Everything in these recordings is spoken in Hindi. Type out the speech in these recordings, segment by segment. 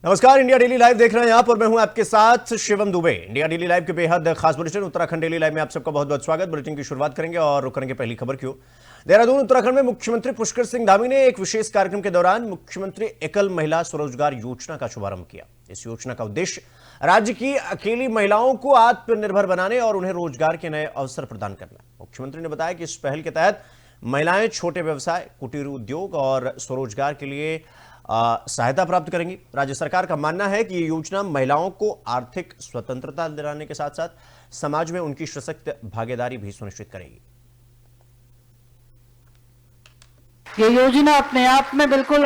नमस्कार, इंडिया डेली लाइव देख रहे हैं आप और मैं हूं आपके साथ Shivam Dubey. India daily live के बेहद खास बुलेटिन उत्तराखंड डेली लाइव में आप सबका बहुत बहुत स्वागत। बुलेटिन की शुरुआत करेंगे और करेंगे पहली खबर क्यों। देहरादून उत्तराखंड में मुख्यमंत्री पुष्कर सिंह धामी ने एक विशेष कार्यक्रम के दौरान मुख्यमंत्री एकल महिला स्वरोजगार योजना का शुभारंभ किया। इस योजना का उद्देश्य राज्य की अकेली महिलाओं को आत्मनिर्भर बनाने और उन्हें रोजगार के नए अवसर प्रदान करना। मुख्यमंत्री ने बताया कि इस पहल के तहत महिलाएं छोटे व्यवसाय, कुटीर उद्योग और स्वरोजगार के लिए सहायता प्राप्त करेंगी। राज्य सरकार का मानना है कि ये योजना महिलाओं को आर्थिक स्वतंत्रता दिलाने के साथ साथ समाज में उनकी सशक्त भागीदारी भी सुनिश्चित करेगी। ये योजना अपने आप में बिल्कुल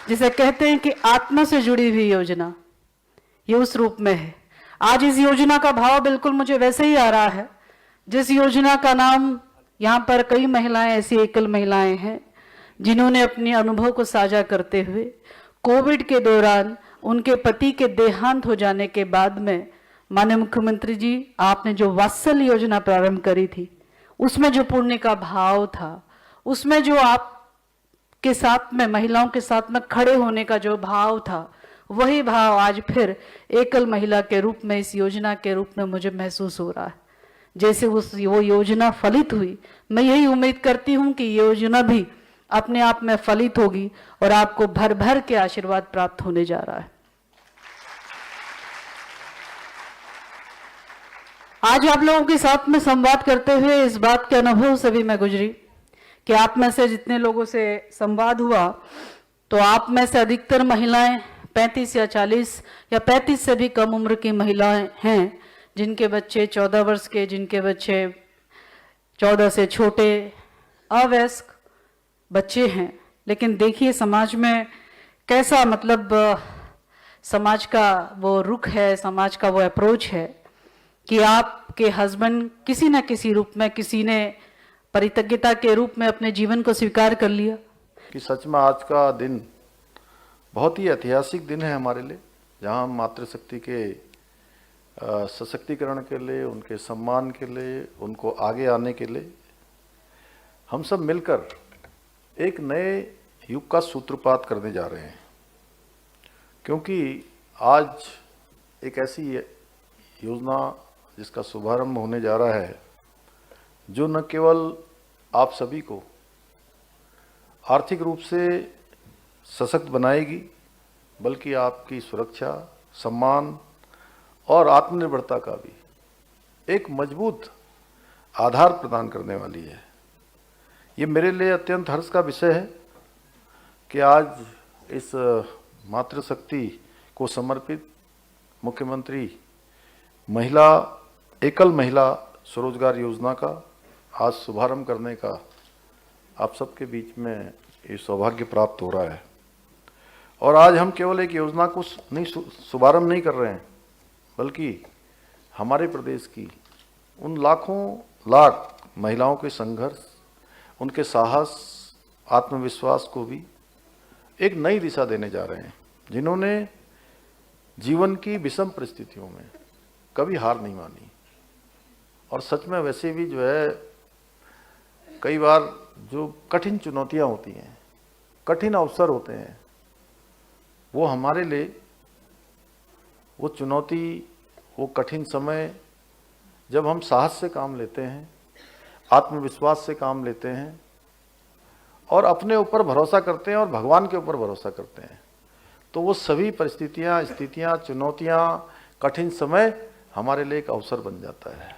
जिसे कहते हैं कि आत्मा से जुड़ी हुई योजना, ये उस रूप में है। आज इस योजना का भाव बिल्कुल मुझे वैसे ही आ रहा है जिस योजना का नाम, यहाँ पर कई महिलाएं ऐसी एकल महिलाएं हैं जिन्होंने अपने अनुभव को साझा करते हुए कोविड के दौरान उनके पति के देहांत हो जाने के बाद में माननीय मुख्यमंत्री जी आपने जो वात्सल्य योजना प्रारंभ करी थी, उसमें जो पुण्य का भाव था, उसमें जो आप के साथ में महिलाओं के साथ में खड़े होने का जो भाव था, वही भाव आज फिर एकल महिला के रूप में इस योजना के रूप में मुझे महसूस हो रहा है। जैसे वो योजना फलित हुई, मैं यही उम्मीद करती हूँ कि ये योजना भी अपने आप में फलित होगी और आपको भर भर के आशीर्वाद प्राप्त होने जा रहा है। आज आप लोगों के साथ में संवाद करते हुए इस बात के अनुभव से भी मैं गुजरी कि आप में से जितने लोगों से संवाद हुआ, तो आप में से अधिकतर महिलाएं 35 या 40 या 35 से भी कम उम्र की महिलाएं हैं जिनके बच्चे 14 वर्ष के, जिनके बच्चे 14 से छोटे अवयस्क बच्चे हैं। लेकिन देखिए समाज में कैसा समाज का वो रुख है, समाज का वो अप्रोच है कि आपके हस्बैंड किसी न किसी रूप में, किसी ने परित्यक्ता के रूप में अपने जीवन को स्वीकार कर लिया। कि सच में आज का दिन बहुत ही ऐतिहासिक दिन है हमारे लिए, जहां हम मातृशक्ति के सशक्तिकरण के लिए, उनके सम्मान के लिए, उनको आगे आने के लिए हम सब मिलकर एक नए युग का सूत्रपात करने जा रहे हैं। क्योंकि आज एक ऐसी योजना जिसका शुभारंभ होने जा रहा है जो न केवल आप सभी को आर्थिक रूप से सशक्त बनाएगी, बल्कि आपकी सुरक्षा, सम्मान और आत्मनिर्भरता का भी एक मजबूत आधार प्रदान करने वाली है। ये मेरे लिए अत्यंत हर्ष का विषय है कि आज इस मातृशक्ति को समर्पित मुख्यमंत्री एकल महिला स्वरोजगार योजना का आज शुभारंभ करने का आप सबके बीच में ये सौभाग्य प्राप्त हो रहा है। और आज हम केवल एक योजना को शुभारंभ नहीं कर रहे हैं, बल्कि हमारे प्रदेश की उन लाखों लाख महिलाओं के संघर्ष, उनके साहस, आत्मविश्वास को भी एक नई दिशा देने जा रहे हैं, जिन्होंने जीवन की विषम परिस्थितियों में कभी हार नहीं मानी। और सच में वैसे भी जो है कई बार जो कठिन चुनौतियां होती हैं, कठिन अवसर होते हैं, वो हमारे लिए वो चुनौती, वो कठिन समय जब हम साहस से काम लेते हैं, आत्मविश्वास से काम लेते हैं और अपने ऊपर भरोसा करते हैं और भगवान के ऊपर भरोसा करते हैं, तो वो सभी परिस्थितियां, स्थितियां, चुनौतियां, कठिन समय हमारे लिए एक अवसर बन जाता है,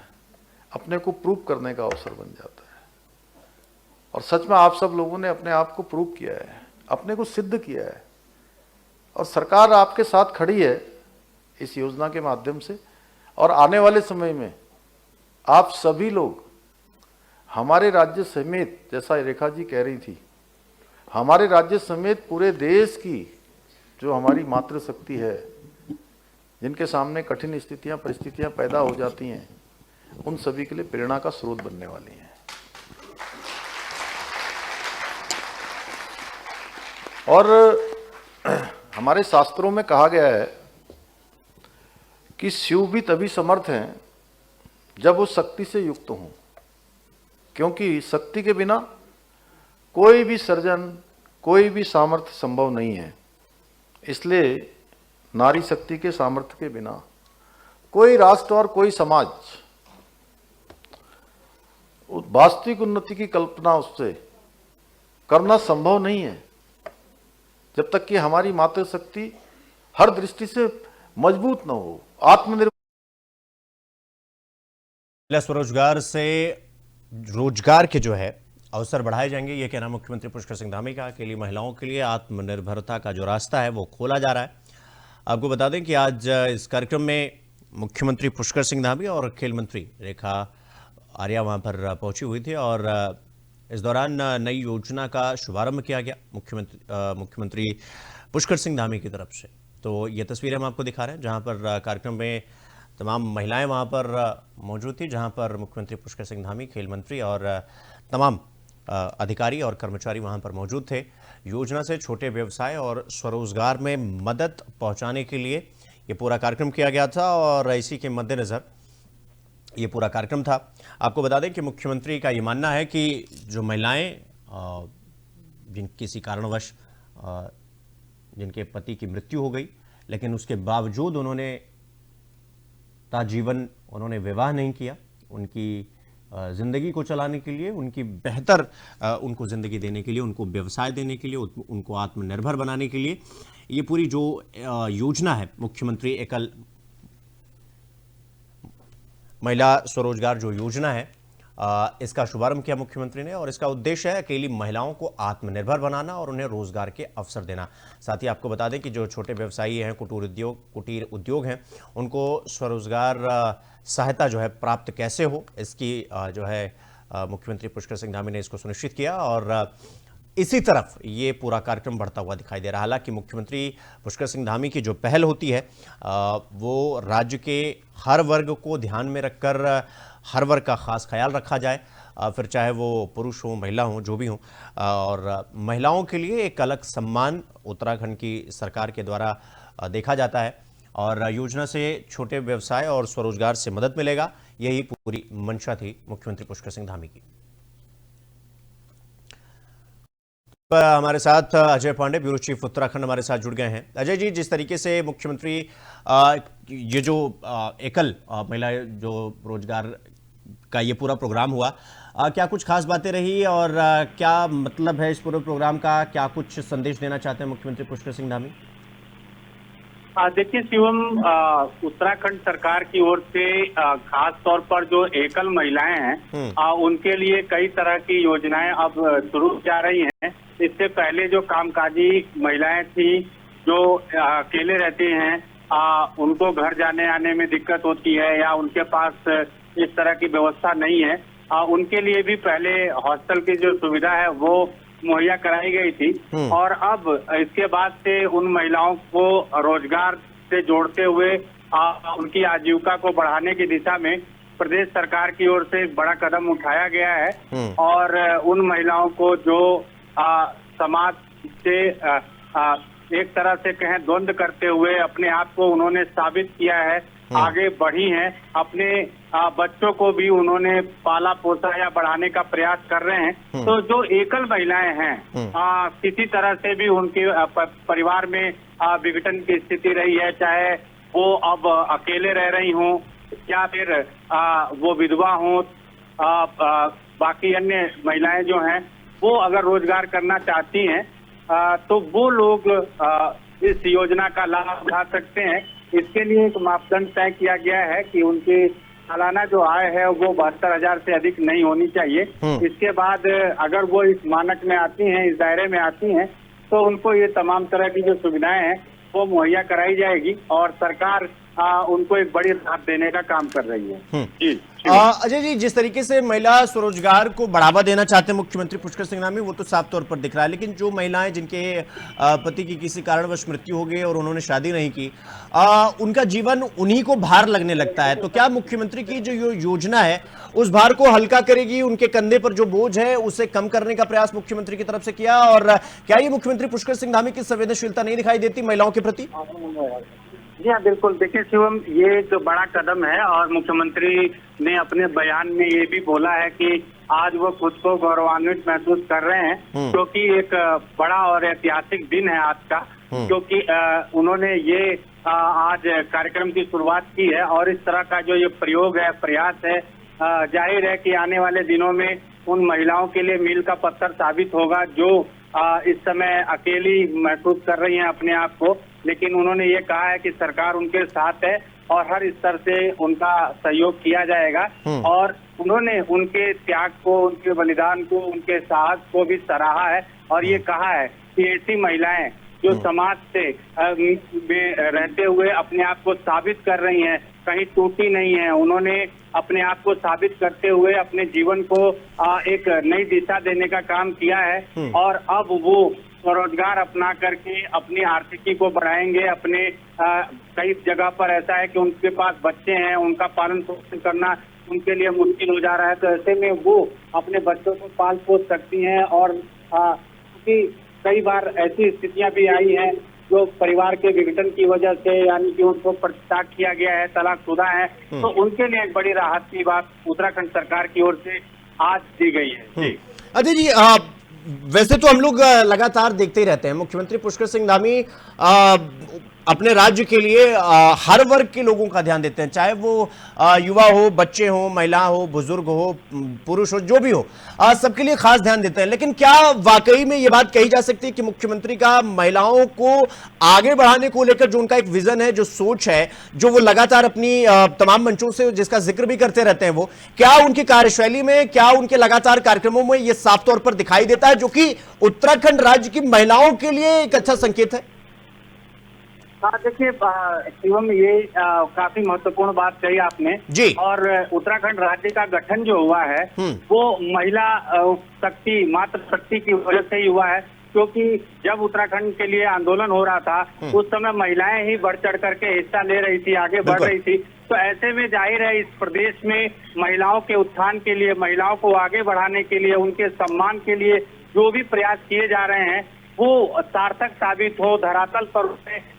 अपने को प्रूव करने का अवसर बन जाता है। और सच में आप सब लोगों ने अपने आप को प्रूव किया है, अपने को सिद्ध किया है, और सरकार आपके साथ खड़ी है इस योजना के माध्यम से। और आने वाले समय में आप सभी लोग हमारे राज्य समेत, जैसा रेखा जी कह रही थी, हमारे राज्य समेत पूरे देश की जो हमारी मातृशक्ति है, जिनके सामने कठिन स्थितियां, परिस्थितियां पैदा हो जाती हैं, उन सभी के लिए प्रेरणा का स्रोत बनने वाली हैं। और हमारे शास्त्रों में कहा गया है कि शिव भी तभी समर्थ हैं जब वो शक्ति से युक्त हों, क्योंकि शक्ति के बिना कोई भी सर्जन, कोई भी सामर्थ्य संभव नहीं है। इसलिए नारी शक्ति के सामर्थ्य के बिना कोई राष्ट्र और कोई समाज वास्तविक उन्नति की कल्पना उससे करना संभव नहीं है जब तक कि हमारी मातृशक्ति हर दृष्टि से मजबूत न हो, आत्मनिर्भर। स्वरोजगार से रोजगार के जो है अवसर बढ़ाए जाएंगे, ये कहना मुख्यमंत्री पुष्कर सिंह धामी का। अकेली महिलाओं के लिए आत्मनिर्भरता का जो रास्ता है वो खोला जा रहा है। आपको बता दें कि आज इस कार्यक्रम में मुख्यमंत्री पुष्कर सिंह धामी और खेल मंत्री रेखा आर्या वहां पर पहुंची हुई थी और इस दौरान नई योजना का शुभारंभ किया गया मुख्यमंत्री पुष्कर सिंह धामी की तरफ से। तो ये तस्वीरें हम आपको दिखा रहे हैं, जहां पर कार्यक्रम में तमाम महिलाएं वहां पर मौजूद थी, जहां पर मुख्यमंत्री पुष्कर सिंह धामी, खेल मंत्री और तमाम अधिकारी और कर्मचारी वहां पर मौजूद थे। योजना से छोटे व्यवसाय और स्वरोजगार में मदद पहुंचाने के लिए ये पूरा कार्यक्रम किया गया था और इसी के मद्देनजर ये पूरा कार्यक्रम था। आपको बता दें कि मुख्यमंत्री का ये मानना है कि जो महिलाएं जिन किसी कारणवश जिनके पति की मृत्यु हो गई, लेकिन उसके बावजूद उन्होंने ताजीवन विवाह नहीं किया, उनकी ज़िंदगी को चलाने के लिए, उनकी बेहतर उनको ज़िंदगी देने के लिए, उनको व्यवसाय देने के लिए, उनको आत्मनिर्भर बनाने के लिए ये पूरी जो योजना है मुख्यमंत्री एकल महिला स्वरोजगार जो योजना है इसका शुभारंभ किया मुख्यमंत्री ने और इसका उद्देश्य है अकेली महिलाओं को आत्मनिर्भर बनाना और उन्हें रोजगार के अवसर देना। साथ ही आपको बता दें कि जो छोटे व्यवसायी हैं, कुटीर उद्योग हैं, उनको स्वरोजगार सहायता जो है प्राप्त कैसे हो, इसकी जो है मुख्यमंत्री पुष्कर सिंह धामी ने इसको सुनिश्चित किया और इसी तरफ ये पूरा कार्यक्रम बढ़ता हुआ दिखाई दे रहा है। हालांकि मुख्यमंत्री पुष्कर सिंह धामी की जो पहल होती है वो राज्य के हर वर्ग को ध्यान में रखकर हर वर्ग का खास ख्याल रखा जाए, फिर चाहे वो पुरुष हो, महिला हो, जो भी हो, और महिलाओं के लिए एक अलग सम्मान उत्तराखंड की सरकार के द्वारा देखा जाता है और योजना से छोटे व्यवसाय और स्वरोजगार से मदद मिलेगा, यही पूरी मंशा थी मुख्यमंत्री पुष्कर सिंह धामी की। हमारे साथ अजय पांडे, ब्यूरो चीफ उत्तराखंड, हमारे साथ जुड़ गए हैं। अजय जी, जिस तरीके से मुख्यमंत्री ये जो एकल महिला जो रोजगार का ये पूरा प्रोग्राम हुआ, क्या कुछ खास बातें रही और क्या मतलब है इस पूरे प्रोग्राम का, क्या कुछ संदेश देना चाहते हैं मुख्यमंत्री पुष्कर सिंह धामी? देखिए शिवम, उत्तराखंड सरकार की ओर से खास तौर पर जो एकल महिलाएं हैं उनके लिए कई तरह की योजनाएं अब शुरू की जा रही हैं। इससे पहले जो कामकाजी महिलाएं थी जो अकेले रहती हैं, उनको घर जाने आने में दिक्कत होती है या उनके पास इस तरह की व्यवस्था नहीं है, उनके लिए भी पहले हॉस्टल की जो सुविधा है वो मुहैया कराई गई थी और अब इसके बाद से उन महिलाओं को रोजगार से जोड़ते हुए उनकी आजीविका को बढ़ाने की दिशा में प्रदेश सरकार की ओर से एक बड़ा कदम उठाया गया है और उन महिलाओं को जो समाज से एक तरह से कहें द्वंद्व करते हुए अपने आप को उन्होंने साबित किया है, आगे बढ़ी हैं, अपने बच्चों को भी उन्होंने पाला पोसा या बढ़ाने का प्रयास कर रहे हैं। तो जो एकल महिलाएं हैं किसी तरह से भी उनके परिवार में विघटन की स्थिति रही है, चाहे वो अब अकेले रह रही हों या फिर वो विधवा हों, बाकी अन्य महिलाएं जो हैं वो अगर रोजगार करना चाहती हैं तो वो लोग इस योजना का लाभ उठा सकते हैं। इसके लिए एक मापदंड तय किया गया है कि उनकी सालाना जो आय है वो 72,000 से अधिक नहीं होनी चाहिए। इसके बाद अगर वो इस मानक में आती हैं, इस दायरे में आती हैं, तो उनको ये तमाम तरह की जो सुविधाएं हैं वो मुहैया कराई जाएगी और सरकार उनको एक बड़ी राहत देने का काम कर रही है। जी अजय जी, जिस तरीके से महिला स्वरोजगार को बढ़ावा देना चाहते हैं मुख्यमंत्री पुष्कर सिंह धामी, वो तो साफ तौर पर दिख रहा है, लेकिन जो महिलाएं जिनके पति की किसी कारणवश मृत्यु हो गई और उन्होंने शादी नहीं की, उनका जीवन उन्हीं को भार लगने लगता है, तो क्या मुख्यमंत्री की जो योजना है उस भार को हल्का करेगी? उनके कंधे पर जो बोझ है उसे कम करने का प्रयास मुख्यमंत्री की तरफ से किया, और क्या ये मुख्यमंत्री पुष्कर सिंह धामी की संवेदनशीलता नहीं दिखाई देती महिलाओं के प्रति? जी हाँ, बिल्कुल। देखिए शिवम, ये एक बड़ा कदम है और मुख्यमंत्री ने अपने बयान में ये भी बोला है कि आज वो खुद को गौरवान्वित महसूस कर रहे हैं क्योंकि एक बड़ा और ऐतिहासिक दिन है आज का, क्योंकि उन्होंने ये आज कार्यक्रम की शुरुआत की है। और इस तरह का जो ये प्रयोग है, प्रयास है, जाहिर है कि आने वाले दिनों में उन महिलाओं के लिए मील का पत्थर साबित होगा जो इस समय अकेली महसूस कर रही हैं अपने आप को। लेकिन उन्होंने ये कहा है कि सरकार उनके साथ है और हर स्तर से उनका सहयोग किया जाएगा। और उन्होंने उनके त्याग को, उनके बलिदान को, उनके साहस को भी सराहा है और ये कहा है कि ऐसी महिलाएं जो समाज से में रहते हुए अपने आप को साबित कर रही हैं, कहीं टूटी नहीं है। उन्होंने अपने आप को साबित करते हुए अपने जीवन को एक नई दिशा देने का काम किया है और अब वो स्वरोजगार अपना करके अपनी आर्थिकी को बढ़ाएंगे। अपने कई जगह पर ऐसा है कि उनके पास बच्चे हैं, उनका पालन पोषण करना उनके लिए मुश्किल हो जा रहा है, तो ऐसे में वो अपने बच्चों को पाल पोस सकती हैं। और क्योंकि कई बार ऐसी स्थितियां भी आई हैं जो परिवार के विघटन की वजह से, यानी कि उनको परित्याग किया गया है, तलाकशुदा है, तो उनके लिए एक बड़ी राहत की बात उत्तराखंड सरकार की ओर से आज दी गई है। जी अजय जी, वैसे तो हम लोग लगातार देखते ही रहते हैं, मुख्यमंत्री पुष्कर सिंह धामी अपने राज्य के लिए हर वर्ग के लोगों का ध्यान देते हैं, चाहे वो युवा हो, बच्चे हो, महिला हो, बुजुर्ग हो, पुरुष हो, जो भी हो, सबके लिए खास ध्यान देते हैं। लेकिन क्या वाकई में ये बात कही जा सकती है कि मुख्यमंत्री का महिलाओं को आगे बढ़ाने को लेकर जो उनका एक विजन है, जो सोच है, जो वो लगातार अपनी तमाम मंचों से जिसका जिक्र भी करते रहते हैं, वो क्या उनकी कार्यशैली में, क्या उनके लगातार कार्यक्रमों में ये साफ तौर पर दिखाई देता है, जो कि उत्तराखंड राज्य की महिलाओं के लिए एक अच्छा संकेत है? हाँ, देखिए शिवम, ये काफी महत्वपूर्ण बात कही आपने जी। और उत्तराखंड राज्य का गठन जो हुआ है वो महिला शक्ति, मातृ शक्ति की वजह से ही हुआ है। क्योंकि जब उत्तराखंड के लिए आंदोलन हो रहा था उस समय महिलाएं ही बढ़ चढ़ करके हिस्सा ले रही थी, आगे बढ़ रही थी। तो ऐसे में जाहिर है इस प्रदेश में महिलाओं के उत्थान के लिए, महिलाओं को आगे बढ़ाने के लिए, उनके सम्मान के लिए जो भी प्रयास किए जा रहे हैं वो सार्थक साबित हो, धरातल पर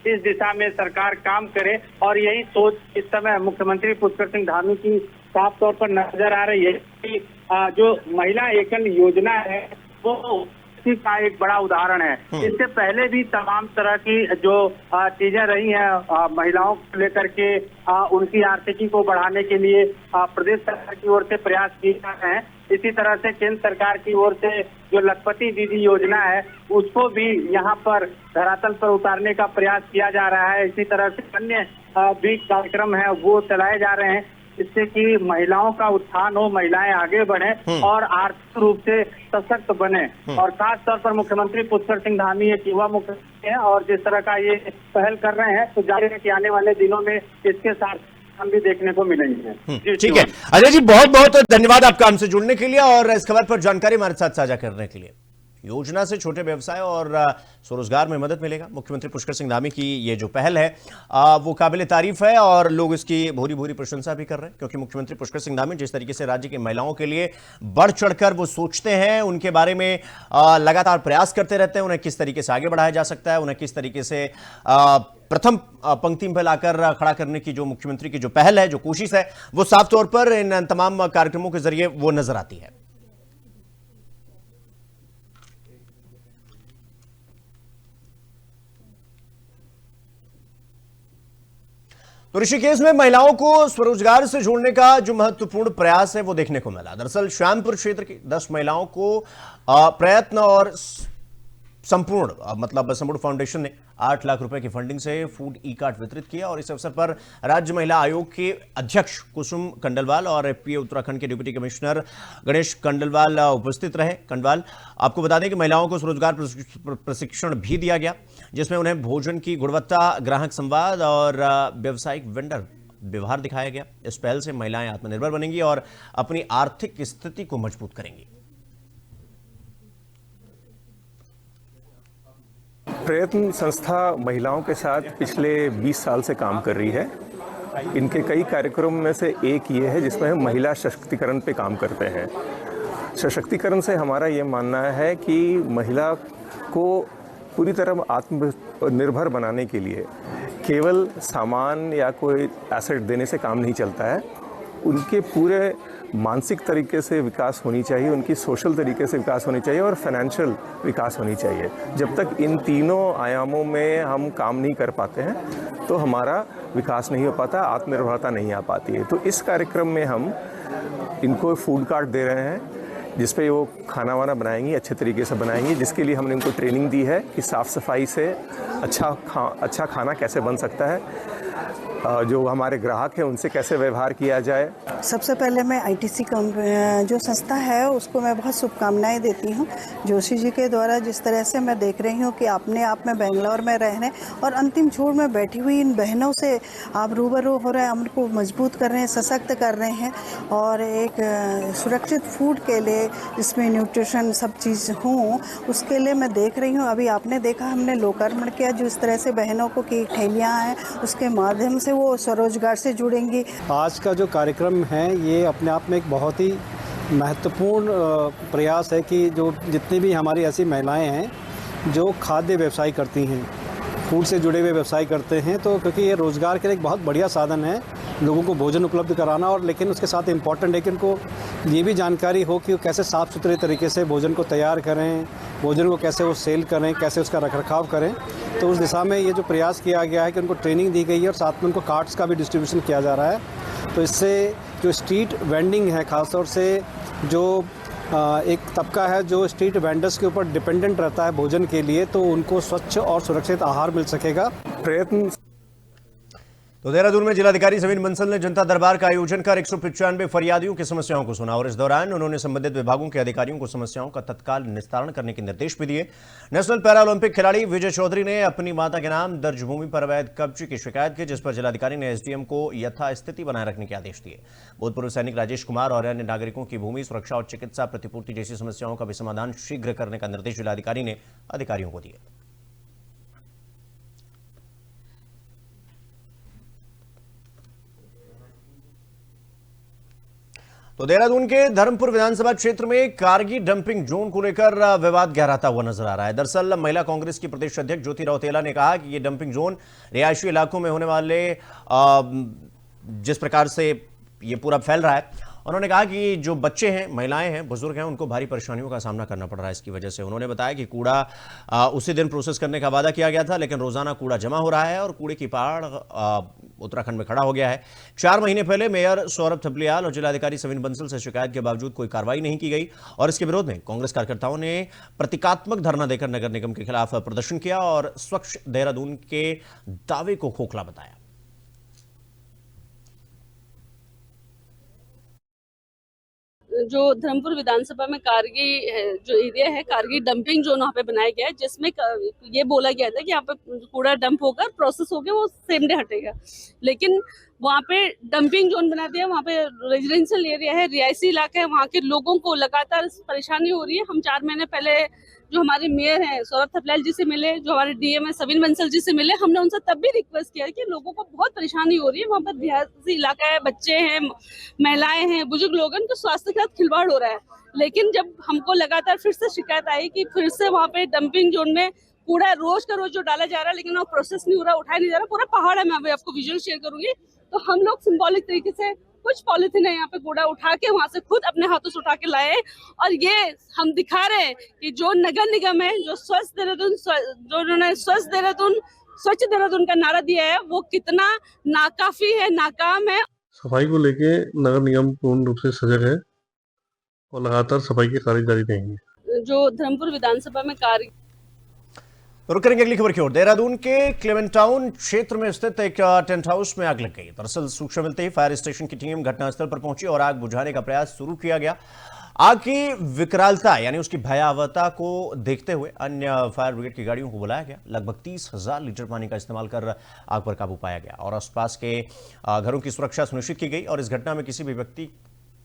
इस दिशा में सरकार काम करे। और यही सोच इस समय मुख्यमंत्री पुष्कर सिंह धामी की साफ तौर पर नजर आ रही है कि जो महिला एकल योजना है वो इसी का एक बड़ा उदाहरण है। इससे पहले भी तमाम तरह की जो चीजें रही हैं महिलाओं को लेकर के, उनकी आर्थिकी को बढ़ाने के लिए प्रदेश सरकार की ओर से प्रयास किए जा रहे हैं। इसी तरह से केंद्र सरकार की ओर से जो लखपति दीदी योजना है उसको भी यहाँ पर धरातल पर उतारने का प्रयास किया जा रहा है। इसी तरह से अन्य भी कार्यक्रम है वो चलाए जा रहे हैं, इससे कि महिलाओं का उत्थान हो, महिलाएं आगे बढ़े और आर्थिक रूप से सशक्त बने। और खास तौर पर मुख्यमंत्री पुष्कर सिंह धामी एक युवा मुख्यमंत्री हैं और जिस तरह का ये पहल कर रहे हैं तो जाहिर है कि आने वाले दिनों में इसके साथ हम भी देखने को मिलेंगे। ठीक है अजय जी, बहुत बहुत धन्यवाद आपका हमसे जुड़ने के लिए और इस खबर पर जानकारी हमारे साथ साझा करने के लिए। योजना से छोटे व्यवसाय और स्वरोजगार में मदद मिलेगा। मुख्यमंत्री पुष्कर सिंह धामी की ये जो पहल है वो काबिल तारीफ है और लोग इसकी भूरी भूरी प्रशंसा भी कर रहे हैं, क्योंकि मुख्यमंत्री पुष्कर सिंह धामी जिस तरीके से राज्य की महिलाओं के लिए बढ़ चढ़कर वो सोचते हैं, उनके बारे में लगातार प्रयास करते रहते हैं, उन्हें किस तरीके से आगे बढ़ाया जा सकता है, उन्हें किस तरीके से प्रथम पंक्ति में लाकर खड़ा करने की जो मुख्यमंत्री की जो पहल है, जो कोशिश है, वो साफ तौर पर इन तमाम कार्यक्रमों के जरिए वो नजर आती है। तो ऋषिकेश में महिलाओं को स्वरोजगार से जोड़ने का जो महत्वपूर्ण प्रयास है वो देखने को मिला। दरअसल श्यामपुर क्षेत्र की 10 महिलाओं को प्रयत्न और संपूर्ण फाउंडेशन ने 8 लाख रुपए की फंडिंग से फूड ई कार्ड वितरित किया और इस अवसर पर राज्य महिला आयोग के अध्यक्ष कुसुम कंडलवाल और एफपीए उत्तराखंड के डिप्टी कमिश्नर गणेश कंडलवाल उपस्थित रहे। कंडवाल, आपको बता दें कि महिलाओं को स्वरोजगार प्रशिक्षण भी दिया गया, जिसमें उन्हें भोजन की गुणवत्ता, ग्राहक संवाद और व्यावसायिक वेंडर व्यवहार दिखाया गया। इस पहल से महिलाएं आत्मनिर्भर बनेंगी और अपनी आर्थिक स्थिति को मजबूत करेंगी। प्रयत्न संस्था महिलाओं के साथ पिछले 20 साल से काम कर रही है। इनके कई कार्यक्रम में से एक ये है जिसमें हम महिला सशक्तिकरण पे काम करते हैं। सशक्तिकरण से हमारा ये मानना है कि महिला को पूरी तरह आत्मनिर्भर बनाने के लिए केवल सामान या कोई एसेट देने से काम नहीं चलता है। उनके पूरे मानसिक तरीके से विकास होनी चाहिए, उनकी सोशल तरीके से विकास होनी चाहिए और फाइनेंशियल विकास होनी चाहिए। जब तक इन तीनों आयामों में हम काम नहीं कर पाते हैं तो हमारा विकास नहीं हो पाता, आत्मनिर्भरता नहीं आ पाती है। तो इस कार्यक्रम में हम इनको फूड कार्ट दे रहे हैं जिस पे वो खाना वाना बनाएंगी, अच्छे तरीके से बनाएंगी, जिसके लिए हमने इनको ट्रेनिंग दी है कि साफ़ सफाई से अच्छा खाना कैसे बन सकता है, जो हमारे ग्राहक हैं उनसे कैसे व्यवहार किया जाए। सबसे पहले मैं आईटीसी जो संस्था है उसको मैं बहुत शुभकामनाएं देती हूँ। जोशी जी के द्वारा जिस तरह से मैं देख रही हूँ कि अपने आप में बेंगलोर में रह रहे हैं और अंतिम छोर में बैठी हुई इन बहनों से आप रूबरू हो रहे हैं, उनको मजबूत कर रहे हैं, सशक्त कर रहे हैं और एक सुरक्षित फूड के लिए जिसमें न्यूट्रिशन सब चीज़ हों उसके लिए मैं देख रही हूँ। अभी आपने देखा हमने लोकार्पण किया जो इस तरह से बहनों को की ठेलियाँ हैं उसके माध्यम से वो स्वरोजगार से जुड़ेंगी। आज का जो कार्यक्रम है ये अपने आप में एक बहुत ही महत्वपूर्ण प्रयास है कि जो जितनी भी हमारी ऐसी महिलाएं हैं जो खाद्य व्यवसाय करती हैं, फूड से जुड़े हुए व्यवसाय करते हैं, तो क्योंकि ये रोज़गार के लिए एक बहुत बढ़िया साधन है लोगों को भोजन उपलब्ध कराना, और लेकिन उसके साथ इम्पॉर्टेंट है कि उनको ये भी जानकारी हो कि वो कैसे साफ़ सुथरे तरीके से भोजन को तैयार करें, भोजन को कैसे वो सेल करें, कैसे उसका रखरखाव करें। तो उस दिशा में ये जो प्रयास किया गया है कि उनको ट्रेनिंग दी गई है और साथ में उनको कार्ड्स का भी डिस्ट्रीब्यूशन किया जा रहा है। तो इससे जो स्ट्रीट वेंडिंग है, ख़ासतौर से जो एक तबका है जो स्ट्रीट वेंडर्स के ऊपर डिपेंडेंट रहता है भोजन के लिए, तो उनको स्वच्छ और सुरक्षित आहार मिल सकेगा। प्रयत्न तो देहरादून में जिलाधिकारी सविन बंसल ने जनता दरबार का आयोजन कर 195 फरियादियों की समस्याओं को सुना और इस दौरान उन्होंने संबंधित विभागों के अधिकारियों को समस्याओं का तत्काल निस्तारण करने के निर्देश भी दिए। नेशनल पैरालंपिक खिलाड़ी विजय चौधरी ने अपनी माता के नाम दर्ज भूमि पर अवैध कब्जे की शिकायत की, जिस पर जिलाधिकारी ने एसडीएम को यथास्थिति बनाए रखने के आदेश दिए। भूतपूर्व सैनिक राजेश कुमार और अन्य नागरिकों की भूमि सुरक्षा और चिकित्सा प्रतिपूर्ति जैसी समस्याओं का भी समाधान शीघ्र करने का निर्देश जिलाधिकारी ने अधिकारियों को दिए। तो देहरादून के धर्मपुर विधानसभा क्षेत्र में कारगी डंपिंग जोन को लेकर विवाद गहराता हुआ नजर आ रहा है। दरअसल महिला कांग्रेस की प्रदेश अध्यक्ष ज्योति रौतेला ने कहा कि ये डंपिंग जोन रिहायशी इलाकों में होने वाले जिस प्रकार से ये पूरा फैल रहा है, उन्होंने कहा कि जो बच्चे हैं, महिलाएं हैं, बुजुर्ग हैं, उनको भारी परेशानियों का सामना करना पड़ रहा है इसकी वजह से। उन्होंने बताया कि कूड़ा उसी दिन प्रोसेस करने का वादा किया गया था, लेकिन रोजाना कूड़ा जमा हो रहा है और कूड़े की पहाड़ उत्तराखंड में खड़ा हो गया है। 4 महीने पहले मेयर सौरभ थपलियाल और जिलाधिकारी सविन बंसल से शिकायत के बावजूद कोई कार्रवाई नहीं की गई और इसके विरोध में कांग्रेस कार्यकर्ताओं ने प्रतीकात्मक धरना देकर नगर निगम के खिलाफ प्रदर्शन किया और स्वच्छ देहरादून के दावे को खोखला बताया। जो धर्मपुर विधानसभा में कारगी जो एरिया है, कारगी डंपिंग जोन वहाँ पे बनाया गया है, जिसमें ये बोला गया था कि यहाँ पे कूड़ा डंप होकर प्रोसेस होकर वो सेम डे हटेगा, लेकिन वहाँ पे डंपिंग जोन बना दिया। वहाँ पे रेजिडेंशियल एरिया है, रिहायशी इलाका है, वहाँ के लोगों को लगातार परेशानी हो रही है। हम 4 महीने पहले जो हमारे मेयर हैं सौरभ थपलियाल जी से मिले, जो हमारे डीएम है सविन बंसल जी से मिले, हमने उनसे तब भी रिक्वेस्ट किया कि लोगों को बहुत परेशानी हो रही है, वहाँ पर रिहायशी इलाका है, बच्चे हैं, महिलाएं हैं, बुजुर्ग लोग हैं, उनके स्वास्थ्य के साथ खिलवाड़ हो रहा है। लेकिन जब हमको लगातार फिर से शिकायत आई कि फिर से वहाँ पे डंपिंग जोन में कूड़ा रोज का रोज जो डाला जा रहा है, लेकिन वो प्रोसेस नहीं हो रहा, उठाया नहीं जा रहा, पूरा पहाड़ है। मैं अभी आपको विजुअल शेयर करूंगी। तो हम लोग सिंबॉलिक तरीके से कुछ पॉलिथीन है यहाँ पे कूड़ा उठा के वहां से खुद अपने हाथों से उठा के लाए और ये हम दिखा रहे हैं कि जो नगर निगम है, जो स्वच्छ देहरादून, जो उन्होंने स्वच्छ देहरादून का नारा दिया है, वो कितना नाकाफी है, नाकाम है। सफाई को लेके नगर निगम पूर्ण रूप से सजग है और लगातार सफाई की कार्य जारी रहेंगे। जो धर्मपुर विधानसभा में कार्य रुक करेंगे अगली खबर की ओर। देहरादून के क्लेमेंटाउन क्षेत्र में स्थित एक टेंट हाउस में आग लग गई। दरअसल सूचना मिलते ही फायर स्टेशन की टीम घटनास्थल पर पहुंची और आग बुझाने का प्रयास शुरू किया गया। आग की विकरालता यानी उसकी भयावहता को देखते हुए अन्य फायर ब्रिगेड की गाड़ियों को बुलाया गया। लगभग 30,000 लीटर पानी का इस्तेमाल कर आग पर काबू पाया गया और आसपास के घरों की सुरक्षा सुनिश्चित की गई और इस घटना में किसी भी व्यक्ति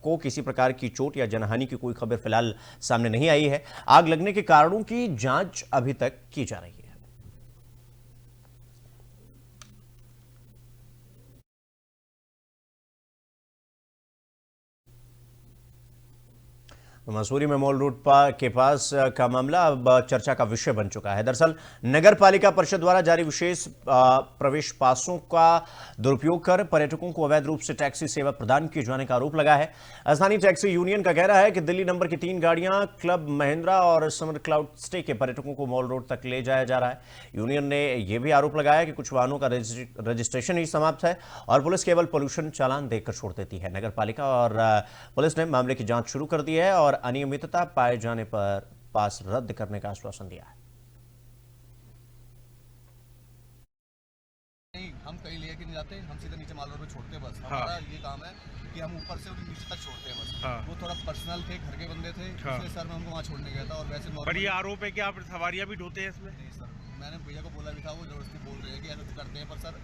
को किसी प्रकार की चोट या जनहानि की कोई खबर फिलहाल सामने नहीं आई है। आग लगने के कारणों की जांच अभी तक की जा रही है। मसूरी में मॉल रोड के पास का मामला अब चर्चा का विषय बन चुका है। दरअसल नगर पालिका परिषद द्वारा जारी विशेष प्रवेश पासों का दुरुपयोग कर पर्यटकों को अवैध रूप से टैक्सी सेवा प्रदान किए जाने का आरोप लगा है। स्थानीय टैक्सी यूनियन का कहना है कि दिल्ली नंबर की 3 गाड़ियां क्लब महिंद्रा और समर क्लाउड स्टे के पर्यटकों को मॉल रोड तक ले जाया जा रहा है। यूनियन ने यह भी आरोप लगाया कि कुछ वाहनों का रजिस्ट्रेशन ही समाप्त है और पुलिस केवल पोल्यूशन चालान देकर छोड़ देती है। नगर पालिका और पुलिस ने मामले की जांच शुरू कर दी है और अनियमितता पाए जाने पर पास रद्द करने का आश्वासन दिया है। नहीं, हम कहीं लेके नहीं जाते, हम सीधे नीचे माल रोड पे छोड़ते बस। हमारा ये काम है कि हम ऊपर से नीचे तक छोड़ते हैं बस। वो थोड़ा पर्सनल थे, घर के बंदे थे, इसलिए सर मैं हमको वहाँ छोड़ने गया था। और वैसे पर ये आरोप है कि आप सवारियां भी ढोते हैं इसमें? नहीं सर, मैंने भैया को बोला भी था, वो जबरदस्ती बोल रहे हैं कि ऐसा करते हैं, पर सर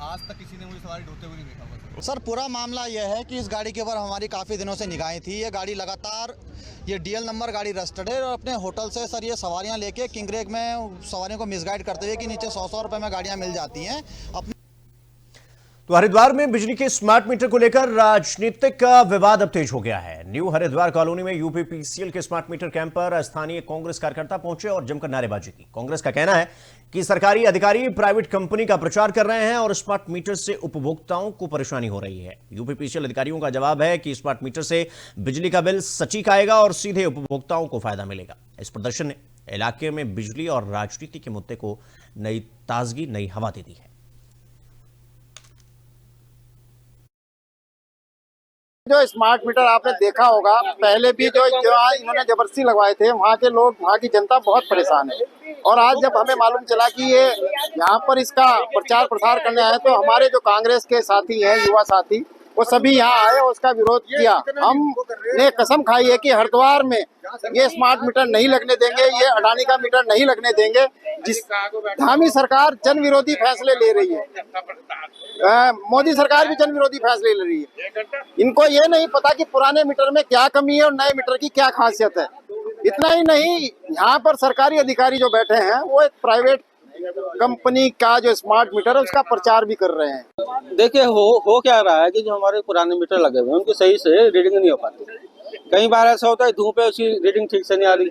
आज तक किसी ने मुझे सवारी ढोते हुए नहीं देखा हुआ। सर पूरा मामला यह है कि इस गाड़ी के ऊपर हमारी काफ़ी दिनों से निगाहें थी। ये गाड़ी लगातार ये डीएल नंबर गाड़ी रजिस्टर्ड है और अपने होटल से सर ये सवारियां लेके किंगरेग में सवारियों को मिसगाइड करते हुए कि नीचे 100 रुपए में गाड़ियां मिल जाती हैं। तो हरिद्वार में बिजली के स्मार्ट मीटर को लेकर राजनीतिक विवाद अब तेज हो गया है। न्यू हरिद्वार कॉलोनी में यूपीपीसीएल के स्मार्ट मीटर कैंप पर स्थानीय कांग्रेस कार्यकर्ता पहुंचे और जमकर नारेबाजी की। कांग्रेस का कहना है कि सरकारी अधिकारी प्राइवेट कंपनी का प्रचार कर रहे हैं और स्मार्ट मीटर से उपभोक्ताओं को परेशानी हो रही है। यूपीपीसीएल अधिकारियों का जवाब है कि स्मार्ट मीटर से बिजली का बिल सटीक आएगा और सीधे उपभोक्ताओं को फायदा मिलेगा। इस प्रदर्शन ने इलाके में बिजली और राजनीति के मुद्दे को नई ताजगी, नई हवा दे दी है। जो स्मार्ट मीटर आपने देखा होगा, पहले भी जो इन्होंने जबरदस्ती लगवाए थे, वहाँ के लोग, वहाँ की जनता बहुत परेशान है। और आज जब हमें मालूम चला कि ये यहाँ पर इसका प्रचार प्रसार करने आए, तो हमारे जो कांग्रेस के साथी हैं, युवा साथी, वो सभी यहाँ आए और उसका विरोध किया। हमने कसम खाई है कि हरिद्वार में ये स्मार्ट मीटर नहीं लगने देंगे, ये अडानी का मीटर नहीं लगने देंगे। जिस धामी सरकार जन विरोधी फैसले ले रही है, मोदी सरकार भी जन विरोधी फैसले ले रही है। इनको ये नहीं पता कि पुराने मीटर में क्या कमी है और नए मीटर की क्या खासियत है। इतना ही नहीं, यहाँ पर सरकारी अधिकारी जो बैठे हैं वो एक प्राइवेट कंपनी का जो स्मार्ट मीटर है उसका प्रचार भी कर रहे हैं। देखिए हो क्या रहा है कि जो हमारे पुराने मीटर लगे हुए हैं उनकी सही से रीडिंग नहीं हो पाती। कई बार ऐसा होता है धूप है, उसकी रीडिंग ठीक से नहीं आ रही,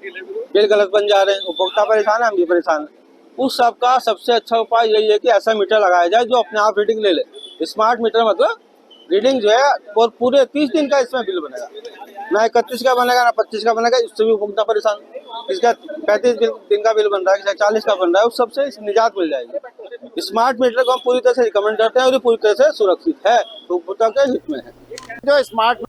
बिल गलत बन जा रहे हैं, उपभोक्ता परेशान है, हम भी परेशान है। उस सब का सबसे अच्छा उपाय यही है कि ऐसा मीटर लगाया जाए जो अपने आप रीडिंग ले ले। स्मार्ट मीटर मतलब रीडिंग जो है और पूरे 30 दिन का इसमें बिल बनेगा, ना 31 का बनेगा ना 25 का बनेगा। इससे भी उपभोक्ता परेशान, इसका 35 दिन का बिल बन रहा है, 40 का बन रहा है, उस सबसे निजात मिल जाएगी। स्मार्ट मीटर को हम पूरी तरह से रिकमेंड करते हैं और ये पूरी तरह से सुरक्षित है, उपभोक्ता के हित में है। जो स्मार्ट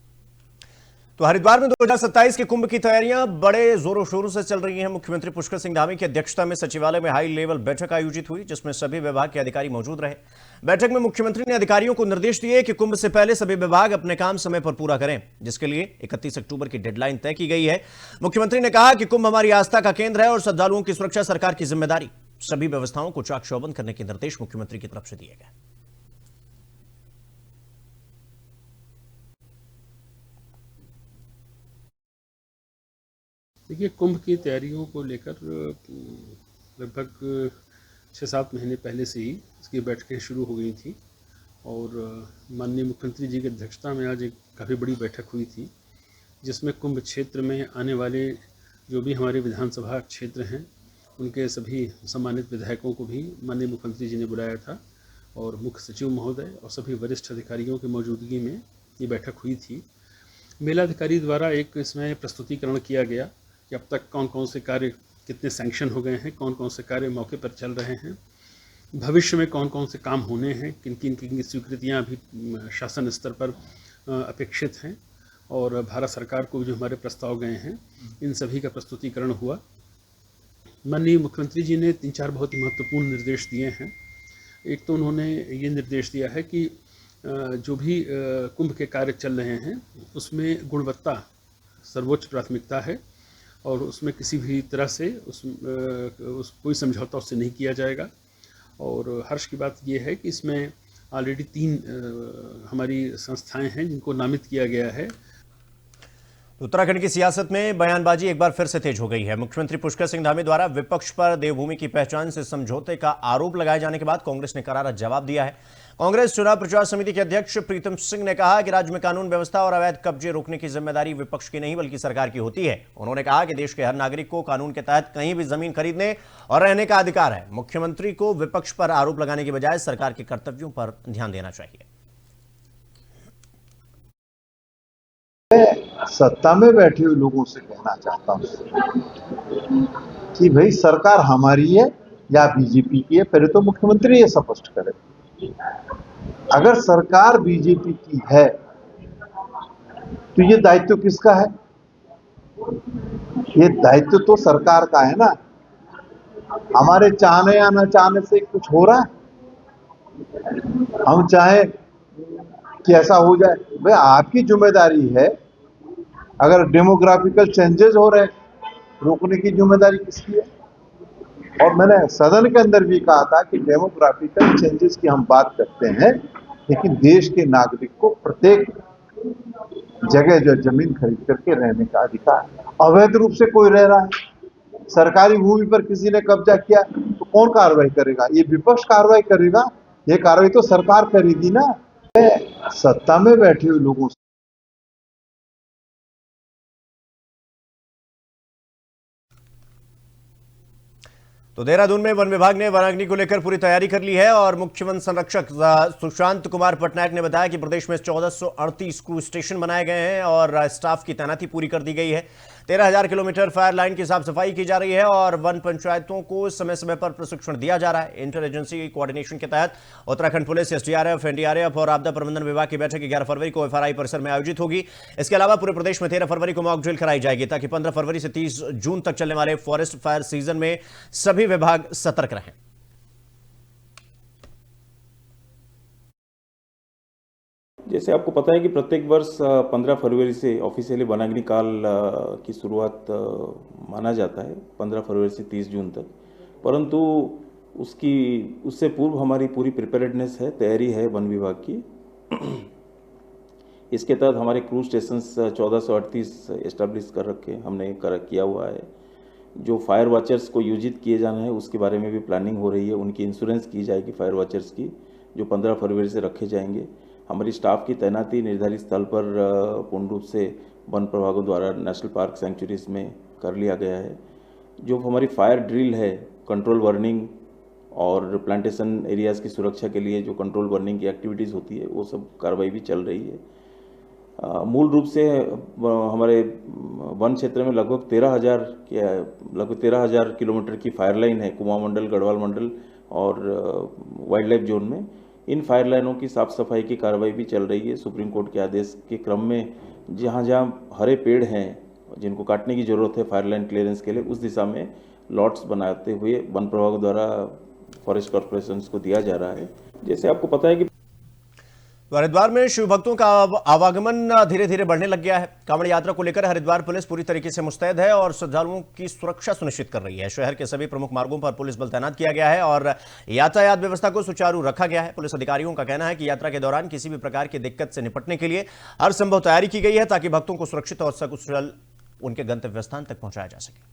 तो हरिद्वार में 2027 के कुंभ की तैयारियां बड़े जोरों शोरों से चल रही हैं। मुख्यमंत्री पुष्कर सिंह धामी की अध्यक्षता में सचिवालय में हाई लेवल बैठक आयोजित हुई, जिसमें सभी विभाग के अधिकारी मौजूद रहे। बैठक में मुख्यमंत्री ने अधिकारियों को निर्देश दिए कि कुंभ से पहले सभी विभाग अपने काम समय पर पूरा करें, जिसके लिए 31 अक्टूबर की डेडलाइन तय की गई है। मुख्यमंत्री ने कहा कि कुंभ हमारी आस्था का केंद्र है और श्रद्धालुओं की सुरक्षा सरकार की जिम्मेदारी। सभी व्यवस्थाओं को चाक चौबंद करने के निर्देश मुख्यमंत्री की तरफ से दिए गए। देखिए, कुंभ की तैयारियों को लेकर लगभग 6-7 महीने पहले से ही इसकी बैठकें शुरू हो गई थी और माननीय मुख्यमंत्री जी की अध्यक्षता में आज एक काफ़ी बड़ी बैठक हुई थी, जिसमें कुंभ क्षेत्र में आने वाले जो भी हमारे विधानसभा क्षेत्र हैं उनके सभी सम्मानित विधायकों को भी माननीय मुख्यमंत्री जी ने बुलाया था और मुख्य सचिव महोदय और सभी वरिष्ठ अधिकारियों की मौजूदगी में ये बैठक हुई थी। मेलाधिकारी द्वारा एक इसमें प्रस्तुतिकरण किया गया कि अब तक कौन कौन से कार्य कितने सैंक्शन हो गए हैं, कौन कौन से कार्य मौके पर चल रहे हैं, भविष्य में कौन कौन से काम होने हैं, किन किन की स्वीकृतियाँ अभी शासन स्तर पर अपेक्षित हैं और भारत सरकार को जो हमारे प्रस्ताव गए हैं इन सभी का प्रस्तुतिकरण हुआ। माननीय मुख्यमंत्री जी ने 3-4 बहुत ही महत्वपूर्ण निर्देश दिए हैं। एक तो उन्होंने ये निर्देश दिया है कि जो भी कुंभ के कार्य चल रहे हैं उसमें गुणवत्ता सर्वोच्च प्राथमिकता है और उसमें किसी भी तरह से कोई समझौता उससे नहीं किया जाएगा। और हर्ष की बात यह है कि इसमें ऑलरेडी 3 हमारी संस्थाएं हैं जिनको नामित किया गया है। उत्तराखंड की सियासत में बयानबाजी एक बार फिर से तेज हो गई है। मुख्यमंत्री पुष्कर सिंह धामी द्वारा विपक्ष पर देवभूमि की पहचान से समझौते का आरोप लगाए जाने के बाद कांग्रेस ने करारा जवाब दिया है। कांग्रेस चुनाव प्रचार समिति के अध्यक्ष प्रीतम सिंह ने कहा कि राज्य में कानून व्यवस्था और अवैध कब्जे रोकने की जिम्मेदारी विपक्ष की नहीं बल्कि सरकार की होती है। उन्होंने कहा कि देश के हर नागरिक को कानून के तहत कहीं भी जमीन खरीदने और रहने का अधिकार है। मुख्यमंत्री को विपक्ष पर आरोप लगाने के बजाय सरकार के कर्तव्यों पर ध्यान देना चाहिए। सत्ता में बैठे हुए लोगों से कहना चाहता हूं कि भाई सरकार हमारी है या बीजेपी की है, पहले तो मुख्यमंत्री ये स्पष्ट करे। अगर सरकार बीजेपी की है तो ये दायित्व किसका है? ये दायित्व तो सरकार का है ना। हमारे चाहने या न चाहने से कुछ हो रहा है? हम चाहे कि ऐसा हो जाए, भाई आपकी जिम्मेदारी है। अगर डेमोग्राफिकल चेंजेस हो रहे रोकने की जिम्मेदारी किसकी है? और मैंने सदन के अंदर भी कहा था कि डेमोग्राफिकल चेंजेस की हम बात करते हैं, लेकिन देश के नागरिक को प्रत्येक जगह जो जमीन खरीद करके रहने का अधिकार। अवैध रूप से कोई रह रहा है, सरकारी भूमि पर किसी ने कब्जा किया तो कौन कार्रवाई करेगा? ये विपक्ष कार्रवाई करेगा? ये कार्रवाई तो सरकार करेगी ना। सत्ता में बैठे हुए लोगों से तो देहरादून में वन विभाग ने वनाग्नि को लेकर पूरी तैयारी कर ली है और मुख्य वन संरक्षक सुशांत कुमार पटनायक ने बताया कि प्रदेश में 1438 क्रू स्टेशन बनाए गए हैं और स्टाफ की तैनाती पूरी कर दी गई है। 13,000 किलोमीटर फायर लाइन की साफ सफाई की जा रही है और वन पंचायतों को समय समय पर प्रशिक्षण दिया जा रहा है। इंटर एजेंसी कोऑर्डिनेशन के तहत उत्तराखंड पुलिस, एसडीआरएफ, एनडीआरएफ और आपदा प्रबंधन विभाग की बैठक 11 फरवरी को एफआरआई परिसर में आयोजित होगी। इसके अलावा पूरे प्रदेश में 13 फरवरी को मॉक ड्रिल कराई जाएगी ताकि 15 फरवरी से 30 जून तक चलने वाले फॉरेस्ट फायर सीजन में सभी विभाग सतर्क रहें। जैसे आपको पता है कि प्रत्येक वर्ष 15 फरवरी से ऑफिशियली वनाग्नि काल की शुरुआत माना जाता है, 15 फरवरी से 30 जून तक। परंतु उससे पूर्व हमारी पूरी प्रिपेयर्डनेस है, तैयारी है वन विभाग की। इसके तहत हमारे क्रूज स्टेशंस 1438 एस्टेब्लिश कर रखे हमने किया हुआ है। जो फायर वॉचर्स को योजित किए जाना है उसके बारे में भी प्लानिंग हो रही है। उनकी इंश्योरेंस की जाएगी फायर वॉचर्स की, जो 15 फरवरी से रखे जाएंगे। हमारी स्टाफ की तैनाती निर्धारित स्थल पर पूर्ण रूप से वन प्रभागों द्वारा नेशनल पार्क सेंचुरीज में कर लिया गया है। जो हमारी फायर ड्रिल है, कंट्रोल बर्निंग और प्लांटेशन एरियाज़ की सुरक्षा के लिए जो कंट्रोल बर्निंग की एक्टिविटीज़ होती है वो सब कार्रवाई भी चल रही है। मूल रूप से हमारे वन क्षेत्र में लगभग 13,000 किलोमीटर की फायर लाइन है, कुमाऊं मंडल, गढ़वाल मंडल और वाइल्ड लाइफ जोन में। इन फायर लाइनों की साफ सफाई की कार्रवाई भी चल रही है। सुप्रीम कोर्ट के आदेश के क्रम में जहां जहां हरे पेड़ हैं जिनको काटने की जरूरत है फायर लाइन क्लियरेंस के लिए, उस दिशा में लॉट्स बनाते हुए वन प्रभाग द्वारा फॉरेस्ट कॉर्पोरेशन को दिया जा रहा है। जैसे आपको पता है कि हरिद्वार में शिव भक्तों का आवागमन धीरे धीरे बढ़ने लग गया है। कांवड़ यात्रा को लेकर हरिद्वार पुलिस पूरी तरीके से मुस्तैद है और श्रद्धालुओं की सुरक्षा सुनिश्चित कर रही है। शहर के सभी प्रमुख मार्गों पर पुलिस बल तैनात किया गया है और यातायात व्यवस्था को सुचारू रखा गया है। पुलिस अधिकारियों का कहना है कि यात्रा के दौरान किसी भी प्रकार की दिक्कत से निपटने के लिए हर संभव तैयारी की गई है ताकि भक्तों को सुरक्षित और सकुशल उनके गंतव्य स्थान तक पहुंचाया जा सके।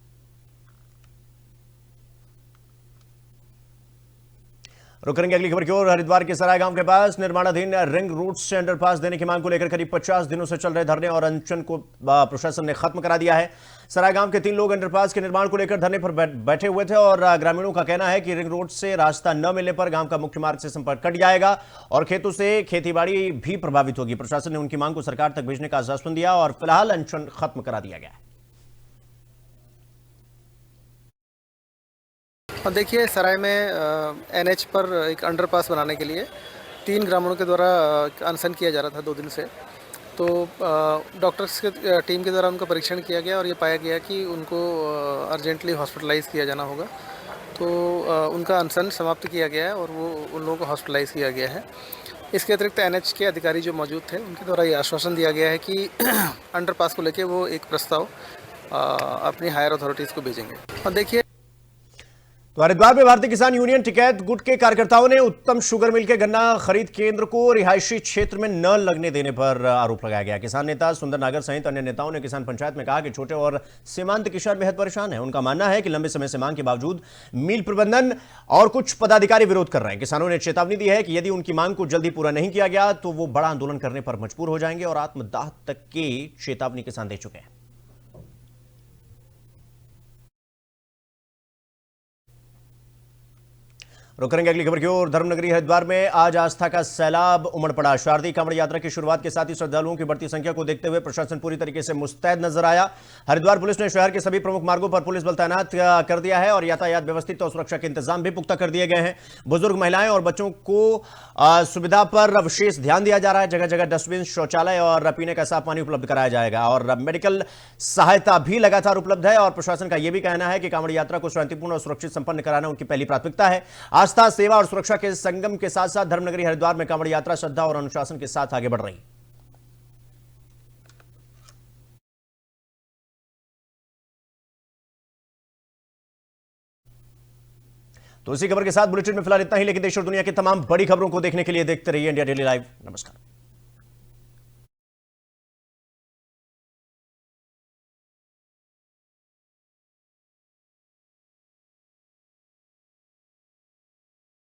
रुक करेंगे अगली खबर की ओर। हरिद्वार के सराय गांव के पास निर्माणाधीन रिंग रोड से अंडरपास देने की मांग को लेकर करीब 50 दिनों से चल रहे धरने और अनशन को प्रशासन ने खत्म करा दिया है। सराय गांव के 3 लोग अंडरपास के निर्माण को लेकर धरने पर बैठे हुए थे और ग्रामीणों का कहना है कि रिंग रोड से रास्ता न मिलने पर गांव का मुख्य मार्ग से संपर्क कट जाएगा और खेतों से खेतीबाड़ी भी प्रभावित होगी। प्रशासन ने उनकी मांग को सरकार तक भेजने का आश्वासन दिया और फिलहाल अनशन खत्म करा दिया गया है। और देखिए, सराय में एनएच पर एक अंडरपास बनाने के लिए 3 ग्रामीणों के द्वारा अनशन किया जा रहा था 2 दिन से। तो डॉक्टर्स के टीम के द्वारा उनका परीक्षण किया गया और ये पाया गया कि उनको अर्जेंटली हॉस्पिटलाइज किया जाना होगा। तो उनका अनशन समाप्त किया गया है और वो उन लोगों को हॉस्पिटलाइज किया गया है। इसके अतिरिक्त एनएच के अधिकारी जो मौजूद थे उनके द्वारा ये आश्वासन दिया गया है कि अंडरपास को लेकर वो एक प्रस्ताव अपनी हायर अथॉरिटीज़ को भेजेंगे। और देखिए, तो हरिद्वार में भारतीय किसान यूनियन टिकैत गुट के कार्यकर्ताओं ने उत्तम शुगर मिल के गन्ना खरीद केंद्र को रिहायशी क्षेत्र में न लगने देने पर आरोप लगाया गया। किसान नेता सुंदर नागर सहित अन्य नेताओं ने किसान पंचायत में कहा कि छोटे और सीमांत किसान बेहद परेशान हैं। उनका मानना है कि लंबे समय से मांग के बावजूद मिल प्रबंधन और कुछ पदाधिकारी विरोध कर रहे हैं। किसानों ने चेतावनी दी है कि यदि उनकी मांग को जल्दी पूरा नहीं किया गया तो वो बड़ा आंदोलन करने पर मजबूर हो जाएंगे और आत्मदाह तक की चेतावनी किसान दे चुके हैं। रुक करेंगे अगली खबर की ओर। धर्मनगरी हरिद्वार में आज आस्था का सैलाब उमड़ पड़ा। शारदीय कांवड़ यात्रा की शुरुआत के साथ ही श्रद्धालुओं की बढ़ती संख्या को देखते हुए प्रशासन पूरी तरीके से मुस्तैद नजर आया। हरिद्वार पुलिस ने शहर के सभी प्रमुख मार्गों पर पुलिस बल तैनात कर दिया है और यातायात व्यवस्थित और सुरक्षा के इंतजाम भी पुख्ता कर दिए गए हैं। बुजुर्ग, महिलाएं और बच्चों को सुविधा पर विशेष ध्यान दिया जा रहा है। जगह जगह डस्टबिन, शौचालय और पीने का साफ पानी उपलब्ध कराया जाएगा और मेडिकल सहायता भी लगातार उपलब्ध है। और प्रशासन का यह भी कहना है कि कांवड़ यात्रा को शांतिपूर्ण और सुरक्षित संपन्न कराना उनकी पहली प्राथमिकता है। आस्था, सेवा और सुरक्षा के संगम के साथ साथ धर्मनगरी हरिद्वार में कांवड़ यात्रा श्रद्धा और अनुशासन के साथ आगे बढ़ रही। तो इसी खबर के साथ बुलेटिन में फिलहाल इतना ही, लेकिन देश और दुनिया की तमाम बड़ी खबरों को देखने के लिए देखते रहिए इंडिया डेली लाइव। नमस्कार।